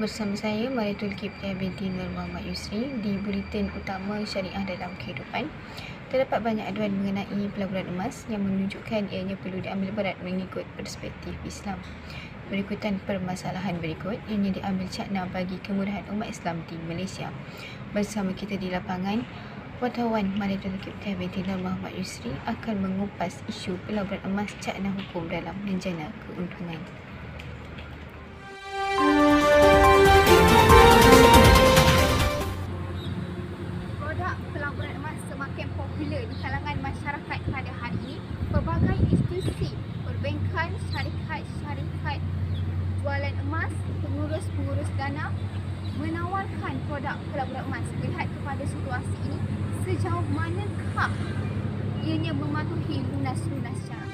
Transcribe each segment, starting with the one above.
Bersama saya Maritul Kiptia binti Nur Muhammad Yusri di Buletin Utama Syariah dalam Kehidupan. Terdapat banyak aduan mengenai pelaburan emas yang menunjukkan ianya perlu diambil berat mengikut perspektif Islam. Berikutan permasalahan berikut yang diambil cakna bagi kemudahan umat Islam di Malaysia. Bersama kita di lapangan, wartawan Maritul Kiptia binti Nur Muhammad Yusri akan mengupas isu pelaburan emas cakna hukum dalam rencana keuntungan. Pelaburan emas semakin popular di kalangan masyarakat pada hari ini. Pelbagai institusi, perbankan, syarikat jualan emas, pengurus dana menawarkan produk pelaburan emas. Lihat kepada situasi ini, sejauh manakah ianya mematuhi lunas-lunas syarak.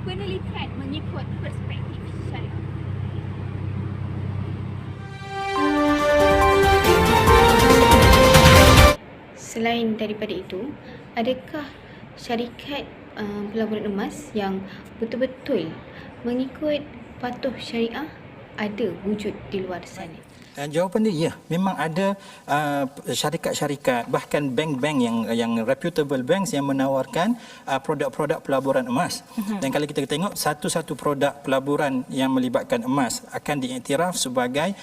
Penelitian mengikut perspektif syariah. Selain daripada itu, adakah syarikat pelaburan emas yang betul-betul mengikut patuh syariah ada wujud di luar sana? Jawapan dia, ya, memang ada syarikat-syarikat, bahkan bank-bank yang reputable banks yang menawarkan produk-produk pelaburan emas. Dan kalau kita tengok, satu-satu produk pelaburan yang melibatkan emas akan diiktiraf sebagai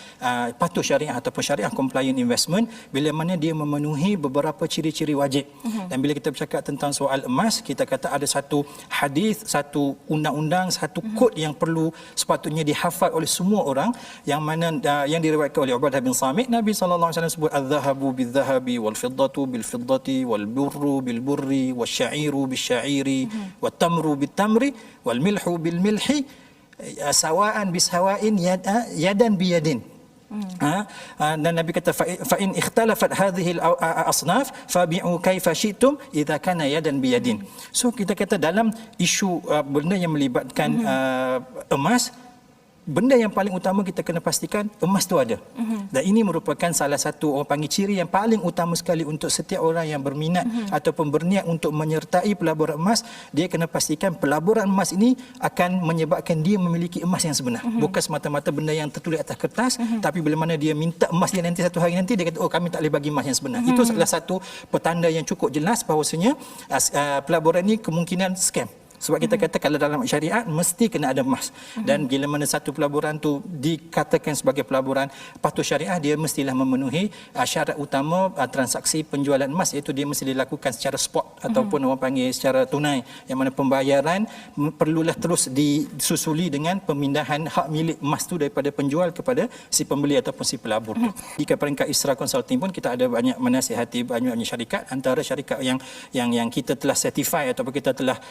patuh syariah ataupun syariah compliant investment bila mana dia memenuhi beberapa ciri-ciri wajib. Dan bila kita bercakap tentang soal emas, kita kata ada satu hadis, satu undang-undang, satu kod yang perlu sepatutnya dihafal oleh semua orang, yang mana yang diriwayatkan oleh Ubadah bin Samit. Nabi sallallahu alaihi wasallam sebut adz-dzahabu bil-dzahabi wal-fiddatu bil-fiddati wal-burru bil-burri wasyairu bil-syairi wat-tamru bil-tamri wal-milhu bil-milhi sawaan bisawain yadan biyadin. Dan Nabi kata fa in ikhtalafat hadhihi al-asnaf fabi'u kaifa syi'tum idza kana yadan biyadin. So kita kata dalam isu benda yang melibatkan emas, benda yang paling utama kita kena pastikan emas tu ada. Dan ini merupakan salah satu orang panggil ciri yang paling utama sekali untuk setiap orang yang berminat ataupun berniat untuk menyertai pelaburan emas. Dia kena pastikan pelaburan emas ini akan menyebabkan dia memiliki emas yang sebenar. Bukan semata-mata benda yang tertulis atas kertas, tapi bila mana dia minta emas dia nanti satu hari nanti, dia kata, oh kami tak boleh bagi emas yang sebenar. Itu salah satu petanda yang cukup jelas bahawasanya pelaburan ini kemungkinan scam. Sebab kita kata kalau dalam syariat mesti kena ada emas. Dan bila mana satu pelaburan tu dikatakan sebagai pelaburan patuh syariah, dia mestilah memenuhi syarat utama transaksi penjualan emas, iaitu dia mesti dilakukan secara spot ataupun orang panggil secara tunai, yang mana pembayaran perlulah terus disusuli dengan pemindahan hak milik emas tu daripada penjual kepada si pembeli ataupun si pelabur tu. Di peringkat Isra Consulting pun kita ada banyak menasihati banyak syarikat. Antara syarikat yang kita telah certify ataupun kita telah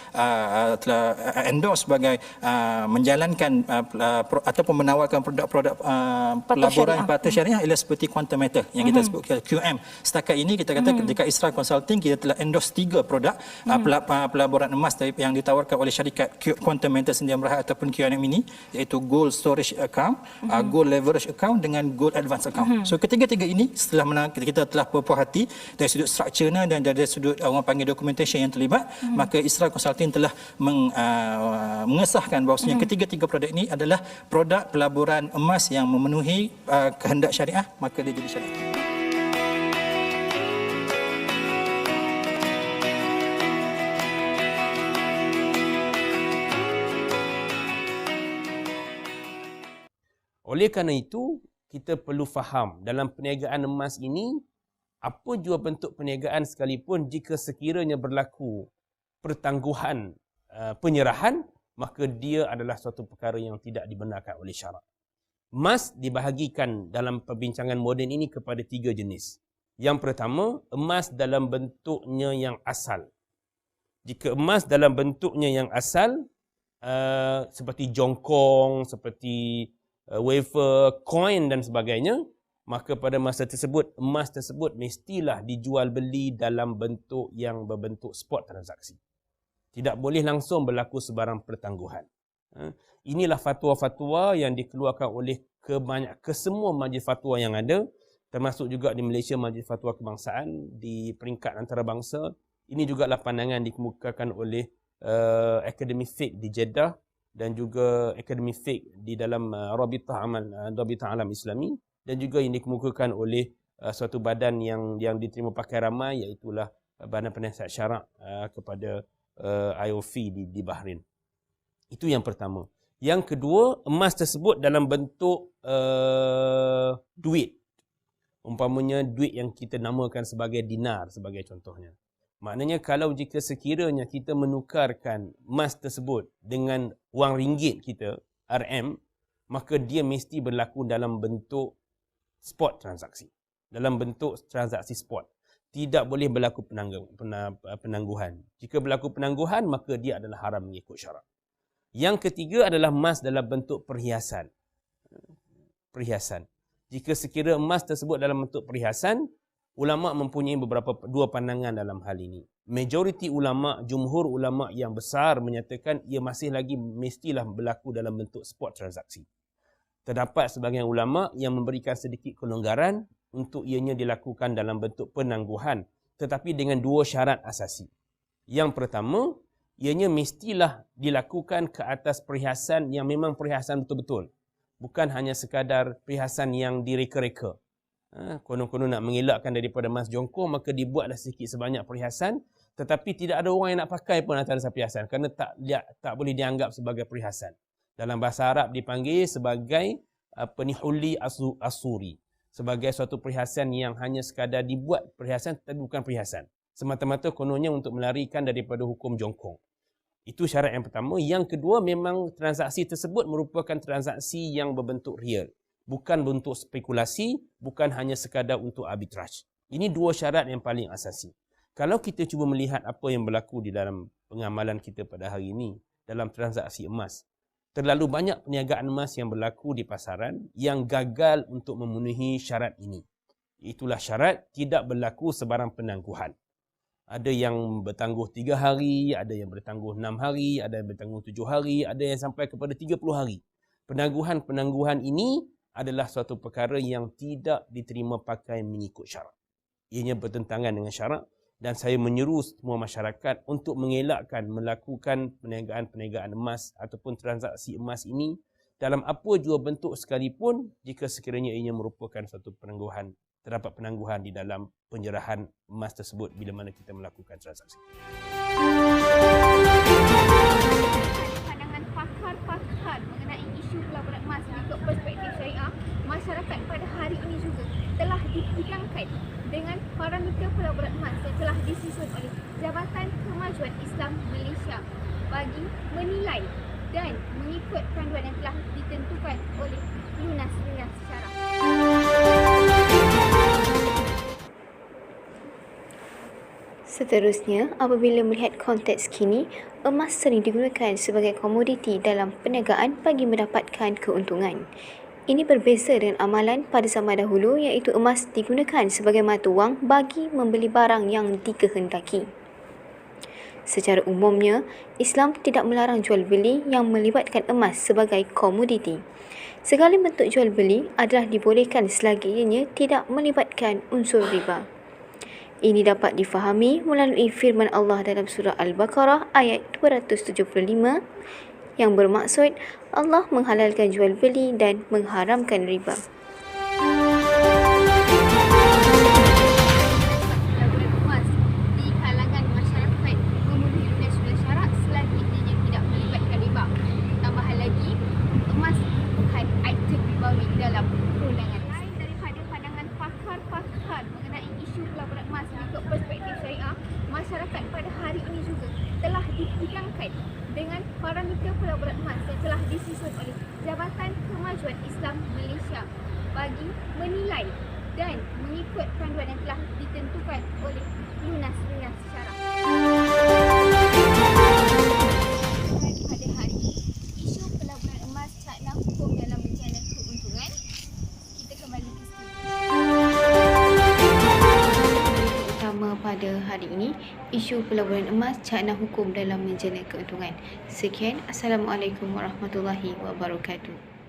endorse sebagai menjalankan ataupun menawarkan produk-produk pelaburan patuh syariah ialah seperti Quantum Matter yang kita sebut QM. Setakat ini kita kata dekat Isra Consulting kita telah endorse 3 produk pelaburan emas yang ditawarkan oleh syarikat Quantum Matter Sdn Bhd ataupun QM ini, iaitu Gold Storage Account, Gold Leverage Account dengan Gold Advance Account. So ketiga-tiga ini setelah kita telah berpuas hati dari sudut strukturnya dan dari sudut orang panggil documentation yang terlibat, maka Isra Consulting telah mengesahkan bahawasanya ketiga-tiga produk ini adalah produk pelaburan emas yang memenuhi kehendak syariah, maka dia jadi syariah. Oleh kerana itu, kita perlu faham dalam perniagaan emas ini, apa jua bentuk perniagaan sekalipun, jika sekiranya berlaku pertangguhan penyerahan, maka dia adalah suatu perkara yang tidak dibenarkan oleh syarak. Emas dibahagikan dalam perbincangan moden ini kepada 3 jenis. Yang pertama, emas dalam bentuknya yang asal. Jika emas dalam bentuknya yang asal, seperti jongkong, seperti wafer, coin dan sebagainya, maka pada masa tersebut, emas tersebut mestilah dijual beli dalam bentuk yang berbentuk spot transaksi. Tidak boleh langsung berlaku sebarang pertangguhan. Inilah fatwa-fatwa yang dikeluarkan oleh kesemua majlis fatwa yang ada, termasuk juga di Malaysia Majlis Fatwa Kebangsaan di peringkat antarabangsa. Ini juga pandangan dikemukakan oleh Akademi Fiqh di Jeddah dan juga akademik di dalam Rabitah Alam Islami, dan juga yang dikemukakan oleh suatu badan yang diterima pakai ramai, iaitulah Badan Penasihat Syarak kepada IOF di Bahrain. Itu yang pertama. Yang kedua, emas tersebut dalam bentuk duit. Umpamanya duit yang kita namakan sebagai dinar sebagai contohnya. Maknanya kalau jika sekiranya kita menukarkan emas tersebut dengan wang ringgit kita, RM, maka dia mesti berlaku dalam bentuk spot transaksi. Dalam bentuk transaksi spot. Tidak boleh berlaku penangguhan. Jika berlaku penangguhan, maka dia adalah haram mengikut syarak. Yang ketiga adalah emas dalam bentuk perhiasan. Perhiasan. Jika sekira emas tersebut dalam bentuk perhiasan, ulama mempunyai dua pandangan dalam hal ini. Majoriti ulama, jumhur ulama yang besar menyatakan ia masih lagi mestilah berlaku dalam bentuk spot transaksi. Terdapat sebahagian ulama yang memberikan sedikit kelonggaran untuk ianya dilakukan dalam bentuk penangguhan, tetapi dengan dua syarat asasi. Yang pertama, ianya mestilah dilakukan ke atas perhiasan yang memang perhiasan betul-betul. Bukan hanya sekadar perhiasan yang direka-reka. Konon-konon nak mengelakkan daripada emas jongkok, maka dibuatlah sedikit sebanyak perhiasan, tetapi tidak ada orang yang nak pakai pun atas perhiasan, kerana tak boleh dianggap sebagai perhiasan. Dalam bahasa Arab dipanggil sebagai huli asuri. Sebagai suatu perhiasan yang hanya sekadar dibuat perhiasan, tetapi bukan perhiasan. Semata-mata kononnya untuk melarikan daripada hukum jongkok. Itu syarat yang pertama. Yang kedua, memang transaksi tersebut merupakan transaksi yang berbentuk real. Bukan bentuk spekulasi, bukan hanya sekadar untuk arbitrage. Ini dua syarat yang paling asasi. Kalau kita cuba melihat apa yang berlaku di dalam pengamalan kita pada hari ini, dalam transaksi emas, terlalu banyak perniagaan emas yang berlaku di pasaran yang gagal untuk memenuhi syarat ini. Itulah syarat tidak berlaku sebarang penangguhan. Ada yang bertangguh 3 hari, ada yang bertangguh 6 hari, ada yang bertangguh 7 hari, ada yang sampai kepada 30 hari. Penangguhan-penangguhan ini adalah suatu perkara yang tidak diterima pakai mengikut syarak. Ianya bertentangan dengan syarak, dan saya menyeru semua masyarakat untuk mengelakkan melakukan perniagaan-perniagaan emas ataupun transaksi emas ini dalam apa jua bentuk sekalipun, jika sekiranya ianya merupakan suatu penangguhan. Terdapat penangguhan di dalam penyerahan emas tersebut bila mana kita melakukan transaksi. Pandangan pakar-pakar mengenai isu pelaburan emas mengikut perspektif syariah, masyarakat pada hari ini juga telah dihidangkan dengan parameter pelaburan emas yang telah disusun oleh Jabatan Kemajuan Islam Malaysia bagi menilai dan mengikut panduan yang telah ditentukan oleh lunas-lunas syarak. Seterusnya, apabila melihat konteks kini, emas sering digunakan sebagai komoditi dalam perniagaan bagi mendapatkan keuntungan. Ini berbeza dengan amalan pada zaman dahulu, iaitu emas digunakan sebagai mata wang bagi membeli barang yang dikehendaki. Secara umumnya, Islam tidak melarang jual beli yang melibatkan emas sebagai komoditi. Segala bentuk jual beli adalah dibolehkan selagi ianya tidak melibatkan unsur riba. Ini dapat difahami melalui firman Allah dalam surah Al-Baqarah ayat 275 yang bermaksud Allah menghalalkan jual beli dan mengharamkan riba. Pelaburan emas di kalangan masyarakat memenuhi lunas-lunas syarak selagi ianya tidak melibatkan riba. Tambahan lagi, emas bukan item ribawi dalam perundangan. Lain daripada pandangan pakar-pakar mengenai isu pelaburan emas mengikut perspektif syariah, masyarakat pada hari ini juga telah dihidangkan dengan parameter pelaburan emas yang telah disusun oleh Jabatan Kemajuan Islam Malaysia bagi menilai dan mengikut panduan yang telah ditentukan oleh lunas-lunas syarak. Pada hari ini, isu pelaburan emas cakna hukum dalam menjana keuntungan. Kita kembali ke studio. Utama pada hari ini, isu pelaburan emas cakna hukum dalam menjana keuntungan. Sekian, Assalamualaikum warahmatullahi wabarakatuh.